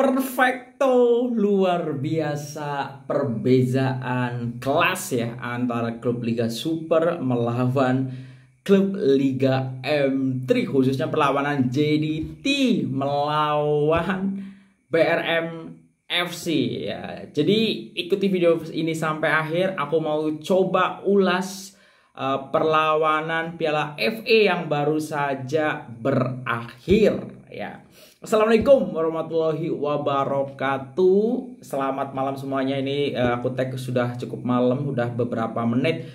Perfecto, luar biasa perbedaan kelas ya antara klub Liga Super melawan klub Liga M3, khususnya perlawanan JDT melawan BRM FC ya. Jadi ikuti video ini sampai akhir. Aku mau coba ulas perlawanan Piala FA yang baru saja berakhir ya. Assalamualaikum warahmatullahi wabarakatuh. Selamat malam semuanya. Ini aku tag sudah cukup malam, udah beberapa menit.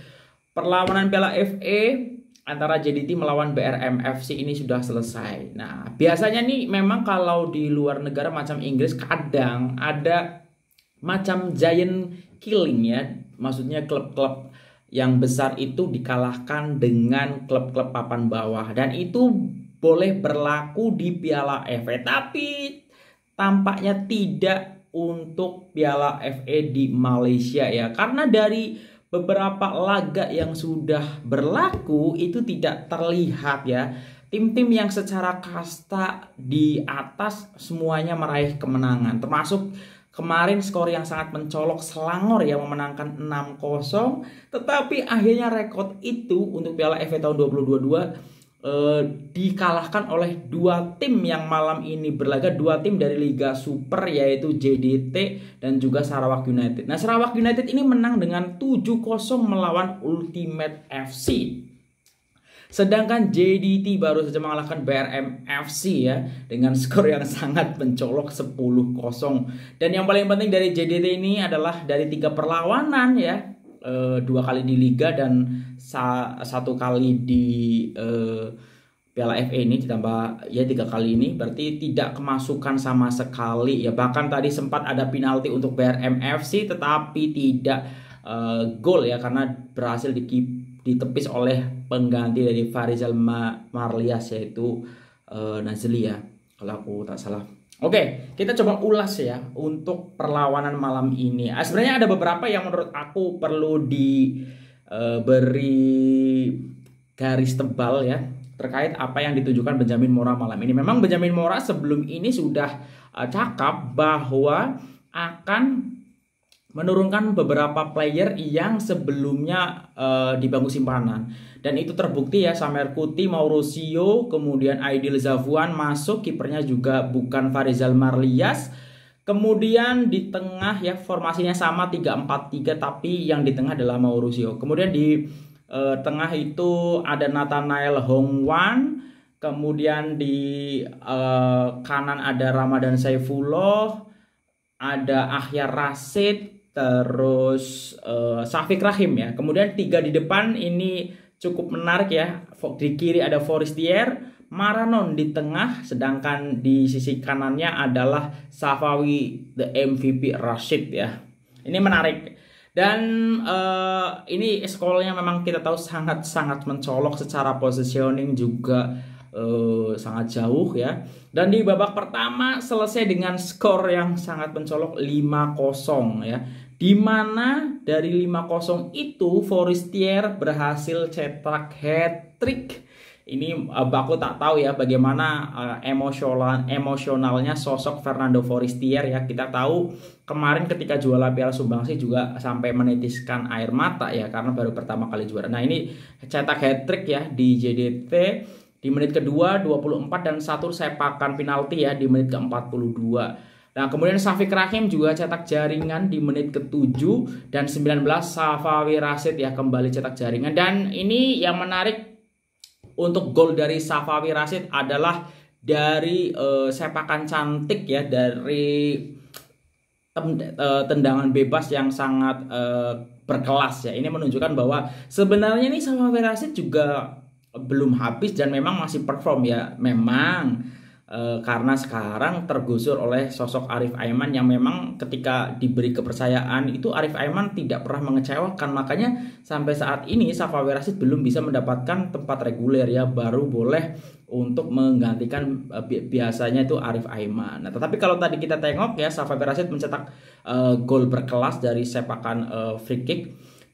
Perlawanan Piala FA antara JDT melawan BRM FC ini sudah selesai. Nah, biasanya nih memang kalau di luar negara macam Inggris kadang ada macam giant killing ya. Maksudnya klub-klub yang besar itu dikalahkan dengan klub-klub papan bawah, dan itu boleh berlaku di Piala FA, tapi tampaknya tidak untuk Piala FA di Malaysia ya, karena dari beberapa laga yang sudah berlaku itu tidak terlihat ya tim-tim yang secara kasta di atas semuanya meraih kemenangan, termasuk kemarin skor yang sangat mencolok Selangor yang memenangkan 6-0, tetapi akhirnya rekod itu untuk Piala FA tahun 2022 dikalahkan oleh dua tim yang malam ini berlaga, dua tim dari Liga Super, yaitu JDT dan juga Sarawak United. Nah, Sarawak United ini menang dengan 7-0 melawan Ultimate FC. Sedangkan JDT baru saja mengalahkan BRM FC ya dengan skor yang sangat mencolok 10-0. Dan yang paling penting dari JDT ini adalah dari 3 perlawanan ya, 2 kali di Liga dan 1 kali di Piala FA ini, ditambah ya 3 kali ini, berarti tidak kemasukan sama sekali ya. Bahkan tadi sempat ada penalti untuk BRM FC tetapi tidak gol ya, karena berhasil ditepis oleh pengganti dari Farizal Marlias, yaitu Nazli ya kalau aku tak salah. Oke, kita coba ulas ya untuk perlawanan malam ini. Sebenarnya ada beberapa yang menurut aku perlu diberi garis tebal ya terkait apa yang ditunjukkan Benjamin Mora malam ini. Memang Benjamin Mora sebelum ini sudah cakap bahwa akan menurunkan beberapa player yang sebelumnya di bangku simpanan, dan itu terbukti ya. Samer Kuti, Mauricio, kemudian Aidil Zafwan masuk, kipernya juga bukan Farizal Marlias. Kemudian di tengah ya formasinya sama 3-4-3, tapi yang di tengah adalah Mauricio. Kemudian di tengah itu ada Nathanael Hongwan, kemudian di kanan ada Ramadan Saifullah, ada Ahyar Rashid, terus Syafiq Rahim ya. Kemudian 3 di depan ini cukup menarik ya. Di kiri ada Forestier, Maranon di tengah, sedangkan di sisi kanannya adalah Safawi the MVP Rashid ya. Ini menarik. Dan ini sekolahnya memang kita tahu sangat mencolok, secara positioning juga sangat jauh ya. Dan di babak pertama selesai dengan skor yang sangat mencolok 5-0 ya, dimana dari 5-0 itu Forestier berhasil cetak hat-trick. Ini aku tak tahu ya bagaimana emosionalnya sosok Fernando Forestier ya. Kita tahu kemarin ketika juara Piala Sumbangsih juga sampai menitiskan air mata ya, karena baru pertama kali juara. Nah, ini cetak hat-trick ya di JDT di menit kedua 24 dan 1 sepakan penalti ya di menit ke-42. Nah, kemudian Syafiq Rahim juga cetak jaringan di menit ke-7 dan 19, Safawi Rashid ya kembali cetak jaringan. Dan ini yang menarik, untuk gol dari Safawi Rashid adalah dari sepakan cantik ya, dari tendangan bebas yang sangat berkelas ya. Ini menunjukkan bahwa sebenarnya ini Safawi Rashid juga belum habis dan memang masih perform ya. Memang karena sekarang tergusur oleh sosok Arif Aiman yang memang ketika diberi kepercayaan itu Arif Aiman tidak pernah mengecewakan. Makanya sampai saat ini Safawi Rashid belum bisa mendapatkan tempat reguler ya, baru boleh untuk menggantikan biasanya itu Arif Aiman. Nah, tetapi kalau tadi kita tengok ya, Safawi Rashid mencetak gol berkelas dari sepakan free kick.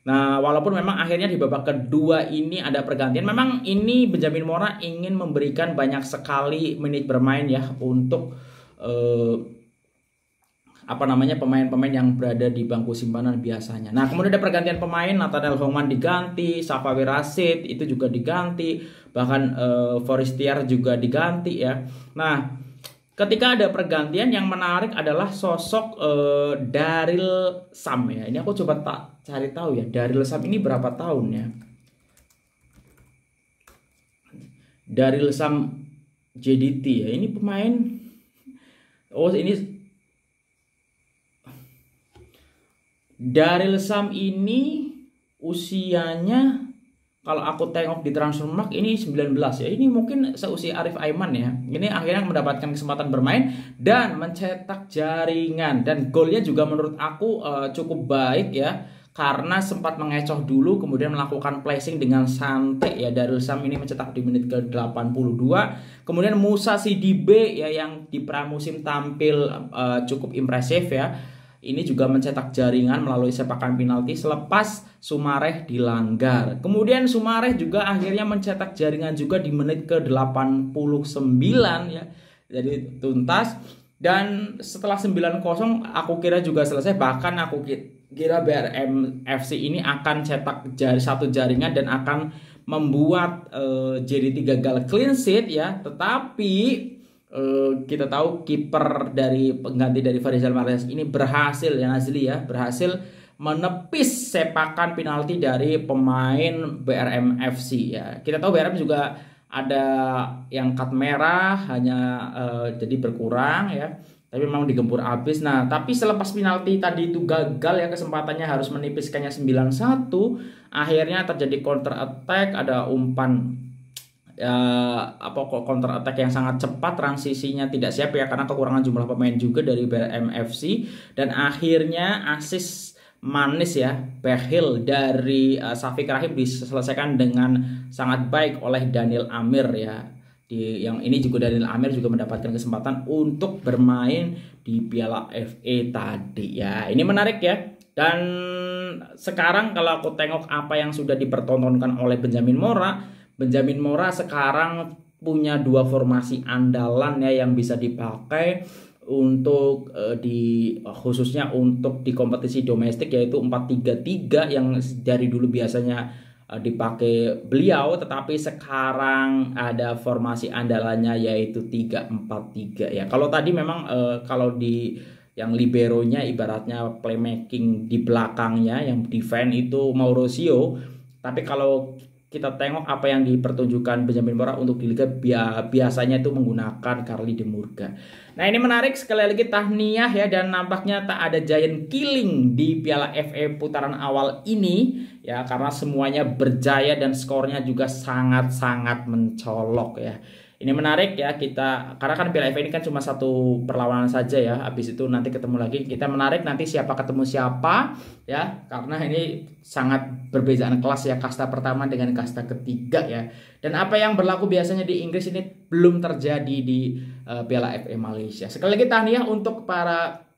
Nah, walaupun memang akhirnya di babak kedua ini ada pergantian, memang ini Benjamin Mora ingin memberikan banyak sekali menit bermain ya untuk apa namanya pemain-pemain yang berada di bangku simpanan biasanya. Nah, kemudian ada pergantian pemain, Nathaniel Hongman diganti, Safawi Rashid itu juga diganti, bahkan Forestier juga diganti ya. Nah, ketika ada pergantian yang menarik adalah sosok Daryl Sam ya. Ini aku coba cari tahu ya, Daryl Sam ini berapa tahun ya? Daryl Sam JDT ya. Ini pemain ini Daryl Sam ini usianya kalau aku tengok di Transfermarkt ini 19 ya. Ini mungkin seusia Arif Aiman ya. Ini akhirnya mendapatkan kesempatan bermain dan mencetak jaringan, dan golnya juga menurut aku cukup baik ya. Karena sempat mengecoh dulu kemudian melakukan placing dengan santai ya. Daryl Sam ini mencetak di menit ke-82. Kemudian Musa Sidibe ya yang di pramusim tampil cukup impresif ya. Ini juga mencetak jaringan melalui sepakan penalti selepas Sumareh dilanggar. Kemudian Sumareh juga akhirnya mencetak jaringan juga di menit ke-89 ya. Jadi tuntas, dan setelah 9-0 aku kira juga selesai, bahkan aku kira BRM FC ini akan cetak satu jaringan dan akan membuat JDT gagal clean sheet ya. Tetapi kita tahu kiper dari pengganti dari Faisal Martinez ini berhasil ya Nazli ya, berhasil menepis sepakan penalti dari pemain BRM FC ya. Kita tahu BRM juga ada yang kartu merah hanya jadi berkurang ya. Tapi memang digempur habis. Nah, tapi selepas penalti tadi itu gagal ya, kesempatannya harus menipiskannya 9-1. Akhirnya terjadi counter attack, ada umpan counter attack yang sangat cepat, transisinya tidak siap ya karena kekurangan jumlah pemain juga dari BRM FC, dan akhirnya asis manis ya Behil dari Syafiq Rahim diselesaikan dengan sangat baik oleh Daniel Amir ya. Yang ini juga Daniel Amir juga mendapatkan kesempatan untuk bermain di Piala FA tadi ya. Ini menarik ya. Dan sekarang kalau aku tengok apa yang sudah dipertontonkan oleh Benjamin Mora sekarang punya dua formasi andalan ya yang bisa dipakai untuk khususnya untuk di kompetisi domestik, yaitu 4-3-3 yang dari dulu biasanya dipakai beliau, tetapi sekarang ada formasi andalannya yaitu 3-4-3 ya. Kalau tadi memang kalau di yang liberonya ibaratnya playmaking di belakangnya, yang defense itu Mauricio, tapi kalau kita tengok apa yang dipertunjukkan Benjamin Mora untuk di Liga biasanya itu menggunakan Carly de Murga. Nah, ini menarik sekali lagi tahniah ya, dan nampaknya tak ada giant killing di Piala FA putaran awal ini ya, karena semuanya berjaya dan skornya juga sangat-sangat mencolok ya. Ini menarik ya, karena kan Piala FA ini kan cuma satu perlawanan saja ya. Habis itu nanti ketemu lagi. Kita menarik nanti siapa ketemu siapa ya, karena ini sangat berbedaan kelas ya, kasta pertama dengan kasta ketiga ya. Dan apa yang berlaku biasanya di Inggris ini belum terjadi di Piala FA Malaysia. Sekali lagi tahniah untuk para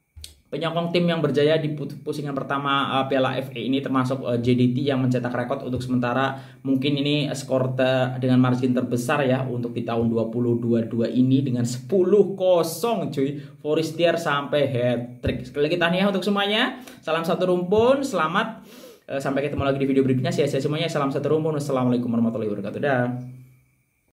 penyokong tim yang berjaya di pusingan pertama Piala FA ini, termasuk JDT yang mencetak rekor untuk sementara. Mungkin ini skor dengan margin terbesar ya untuk di tahun 2022 ini dengan 10-0 cuy. Forestier sampai hat-trick. Sekali lagi tahniah untuk semuanya. Salam satu rumpun, selamat. Sampai ketemu lagi di video berikutnya. Saya semuanya, salam satu rumpun. Wassalamualaikum warahmatullahi wabarakatuh. Dah.